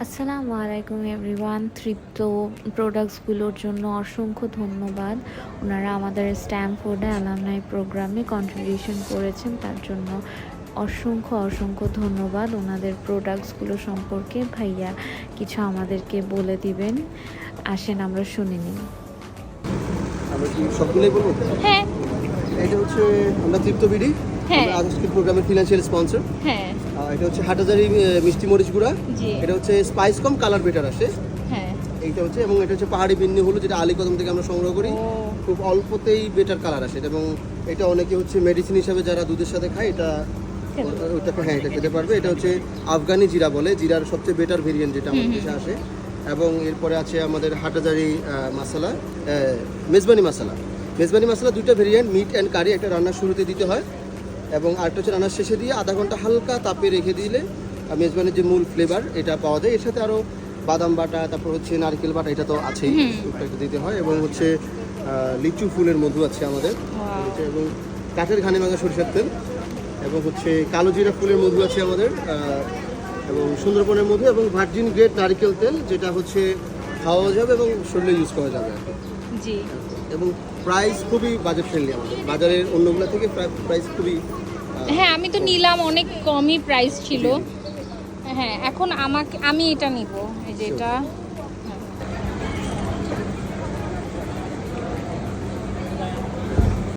আসসালামু আলাইকুম এভরিওয়ান। তৃপ্ত প্রোডাক্টসগুলোর জন্য অসংখ্য ধন্যবাদ। ওনারা আমাদের স্ট্যামফোর্ডে অ্যালামনাই প্রোগ্রামে কন্ট্রিবিউশন করেছেন, তার জন্য অসংখ্য ধন্যবাদ। ওনাদের প্রোডাক্টসগুলো সম্পর্কে ভাইয়া কিছু আমাদেরকে বলে দিবেন। আসেন আমরা শুনে নিই। আমরা কি সবগুলোই বলবো? হ্যাঁ এটা হচ্ছে আমরা তৃপ্ত বিডি, হ্যাঁ। আমরা আজকের প্রোগ্রামের ফিনান্সিয়াল স্পন্সর। হ্যাঁ এটা হচ্ছে হাটাজারি মিষ্টি মরিচ গুঁড়া। জি। এটা হচ্ছে স্পাইস কম কালার বেটার আসে। হ্যাঁ এইটা হচ্ছে, এবং এটা হচ্ছে পাহাড়ি বিন্নি হলুদ, যেটা আলীকদম থেকে আমরা সংগ্রহ করি। ও। খুব অল্পতেই বেটার কালার আসে, এবং এটা অনেকে হচ্ছে মেডিসিন হিসাবে যারা দুধের সাথে খায় এটা ওটাকে, হ্যাঁ এটা খেতে পারবে। এটা হচ্ছে আফগানি জিরা বলে, জিরার সবচেয়ে বেটার ভেরিয়েন্ট যেটা আমাদের দেশে আসে। এবং এরপরে আছে আমাদের হাটাজারি মশলা, মেজবানি মশলা। মেজবানি মশলা দুইটা ভেরিয়েন্ট, মিট অ্যান্ড কারি। একটা রান্নার শুরুতে দিতে হয় এবং আরেকটা হচ্ছে রান্নার শেষে দিয়ে আধা ঘন্টা হালকা তাপে রেখে দিলে মেজবানির যে মূল ফ্লেভার এটা পাওয়া যায়। এর সাথে আরও বাদাম বাটা, তারপর হচ্ছে নারকেল বাটা, এটা তো আছেই, এটা দিতে হয়। এবং হচ্ছে লিচু ফুলের মধু আছে আমাদের, এবং কাঠের ঘানি ভাঙা সরিষার তেল, এবং হচ্ছে কালো জিরা ফুলের মধু আছে আমাদের, এবং সুন্দরবনের মধু, এবং ভার্জিন গ্রেড নারকেল তেল, যেটা হচ্ছে খাওয়া যাবে এবং শরীরে ইউজ করা যাবে আর কি। জি। এবং প্রাইস খুবই বাজেট ফ্রেন্ডলি আমাদের, বাজারের অন্যগুলো থেকে প্রাইস খুবই হ্যাঁ আমি তো নিলাম, অনেক কমই প্রাইস ছিল। হ্যাঁ এখন আমি এটা নিব, এই যে এটা